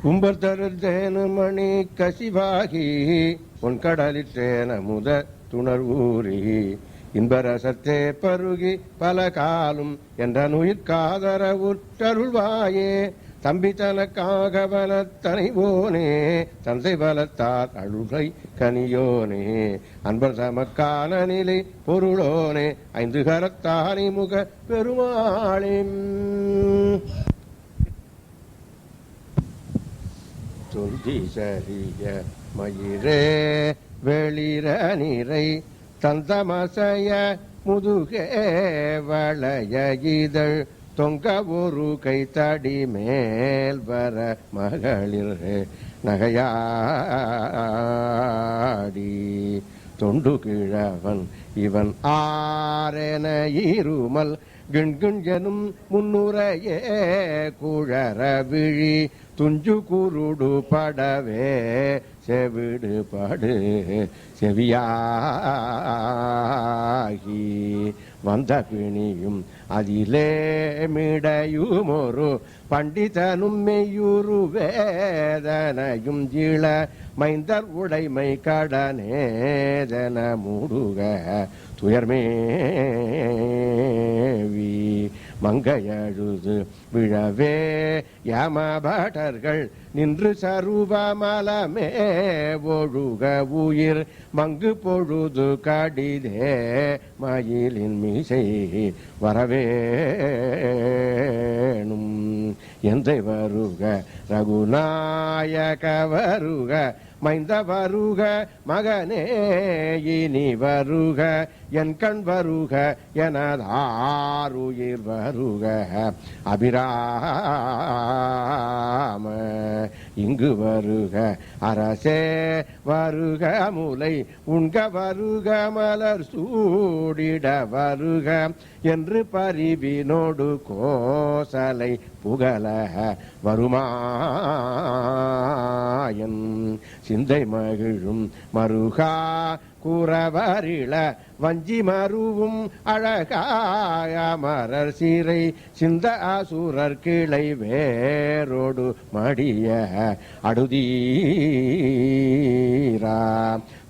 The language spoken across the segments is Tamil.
உம்பர் தருத்தேனு மணி கசிவாகி பொன்கடலிற்றேன முத துணர்வூரி இன்பரசத்தே பருகி பல காலும் என்ற நுயிர்காதர உற்றருள்வாயே தம்பி தனக்காக பலத்தனைவோனே தந்தை பலத்தார் அழுகை கனியோனே அன்பர் தமக்கான நிலை பொருளோனே ஐந்து கரத்தானி முக பெருமாளே தொந்தி சரிய மயிரே வெளிர நீரை தந்தமசைய முதுகே வளைய இதழ் தொங்க ஒரு கை தடி மேல் வர மகளிர் நகையாடி தொண்டு கிழவன் இவன் ஆரென இருமல் கிண்கிஞ்சனும் முன்னுரையே குழற விழி துஞ்சு குருடு படவே செவிடு படு செவியாகி வந்த பிணியும் அதிலே மிடையுமொரு பண்டிதனும் மெய்யுரு வேதனையும் இள மைந்தர் உடைமை கடனேதன மூடுக துயர்மேவி மங்கையழுது விழவே யமபட்டர்கள் நின்று சருபமலமே ஒழுக உயிர் மங்கு பொழுது கடிதே மயிலின் மீசை வரவேணும் எந்தை வருக ரகுநாயக வருக மைந்த வருக மகனே இனி வருக என் கண் வருக எனதாருயிர் வருக அபிராம இங்கு வருக அரசே வருக முலை உண்க வருக மலர் சூடிட வருக என்று பரிவினோடு கோசலை புகழ வருமாயன் சிந்தை மகிழும் மருகா கூறவரிள வஞ்சி மருவும் அழகாய மரர் சீரை சிந்த அசுரர் கிளை வேரோடு மடிய அடுதீரா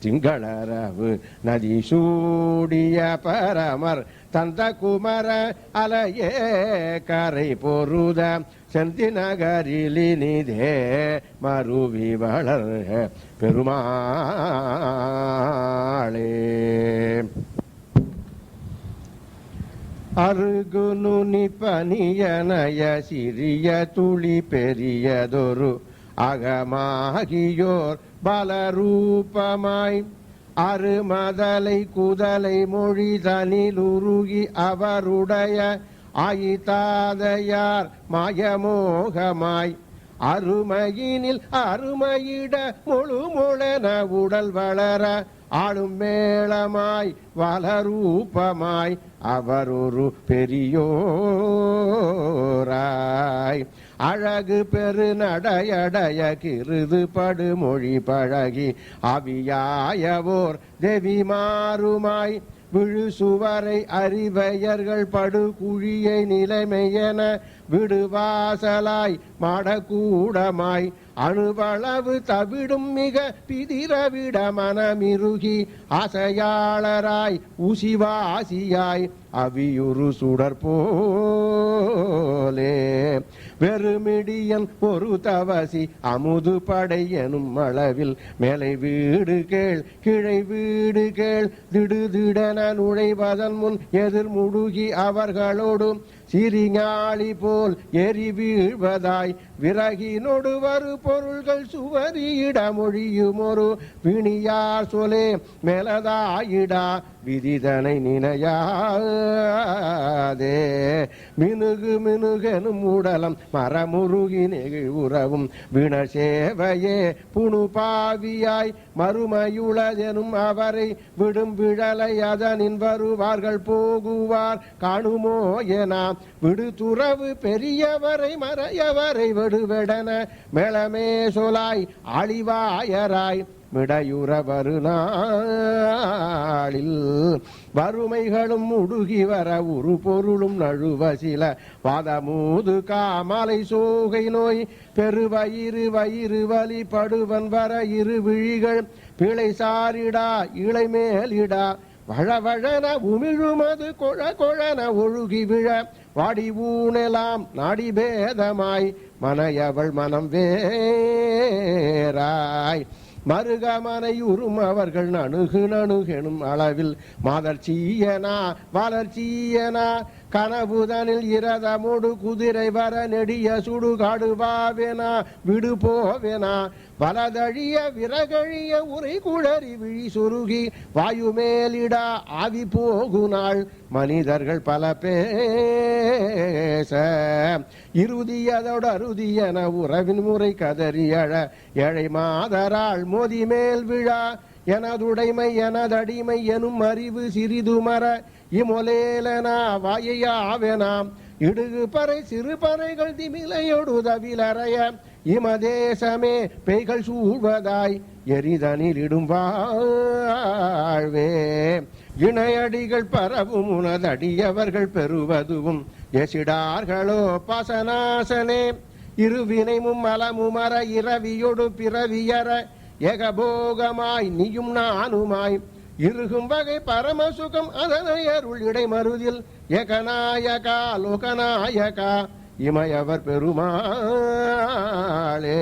திங்களரவு நதி சூடிய பரமர் தந்த குமர அலையே கரை பொருத செந்தி நகரிலினிதே மருவி வளர் பெருமாளே அருகுனு பனியனய சிறிய துளி பெரியதொரு அகமாகியோர் பலரூபமாய் அருமதலை குதலை மொழி தனிலுருகி அவருடைய ஆயிதாதையார் மாயமோகமாய் அருமையினில் அருமையிட முழு முழன உடல் வளர ஆளும் மேளமாய் வளரூபமாய் அவர் ஒரு பெரியோராய் அழகு பெரு நடையடைய கிருது படுமொழி பழகி அவியாயவோர் தேவி மாறுமாய் விழு சுவரை அறிவையர்கள் படு குழியை நிலைமையென விடுவாசலாய் மாடக்கூடமாய் அணுவளவு தவிடும் மிக பிதிரவிட மனமிருகி அசையாளராய் உசிவாசியாய் அவியுரு சுடர் போலே வெறுமிடியன் ஒரு தவசி அமுது படை எனும் அளவில் மேலை வீடு கேள் கிளை வீடு கேள் திடுதிடன நுழைவதன் முன் எதிர் முடுகி அவர்களோடு சிறிஞாளி போல் எரி வீழ்வதாய் விறகினொடு வரு பொருள்கள் சுவரியிட மொழியும் ஒரு பிணியார் சொலே மேலதாயிடா விதிதனை நினையாதே மினுகு மினுகெனும் உடலம் மரமுருகி நெகிழ் உறவும் வினசேவையே புணு பாவியாய் மறுமையுளதெனும் அவரை விடும் விழலை அதனின் வருவார்கள் போகுவார் காணுமோ என விடுதுறவு பெரியவரை மறையவரை வெடுவெடன மேளமே சொலாய் அழிவாயராய் மிடையுற வருநாளில் வறுமைகளும் உடுகி வர உரு பொருளும் நழுவ சில வாதமூது காமலை சோகை நோய் பெருவயிறு வயிறு வலி படுவன் வர இரு விழிகள் பிழை சாரிடா இளை மேலிடா வழவழன உமிழுமது கொழ கொழன ஒழுகி விழ வாடி ஊனெலாம் நாடி பேதமாய் மனையவள் மனம் வேராய் மருகமனை உறும் அவர்கள் நணுகு நணுகெனும் அளவில் மாதர்ச்சியனா வளர்ச்சியனா கனவுதனில் இரதமோடு குதிரை வர நெடிய சுடுகாடுவாவேனா விடு போவேனா வலதழிய விறகழிய உரை குளறி விழி சுருகி வாயு மேலிடா ஆவி போகுநாள் மனிதர்கள் பல பேச இறுதியதோடு அறுதியன உறவின் முறை கதறியழ ஏழை மாதராள் மோதி மேல் விழா எனதுடைமை எனதடிமை எனும் அறிவு சிறிதுமர இமொலேலனா வாயையாவெனாம் இடுகு பறை சிறு பறைகள் திமிலையொடு தவிலறைய இமதேசமே பெய்கள் சூழ்வதாய் எரிதனில் இடும் வாழ்வே இணையடிகள் பரவும் உனதடியவர்கள் பெறுவதுவும் எசிடார்களோ பசனாசனே இருவினைமும் மலமுமர இரவியொடு பிறவியற ஏகபோகமாய் நீயும் நானுமாய் இருகும் வகை பரமசுகம் அதனை அருள் இடைமருதில் ஏகநாயகா லோகநாயகா இமையவர் பெருமாளே.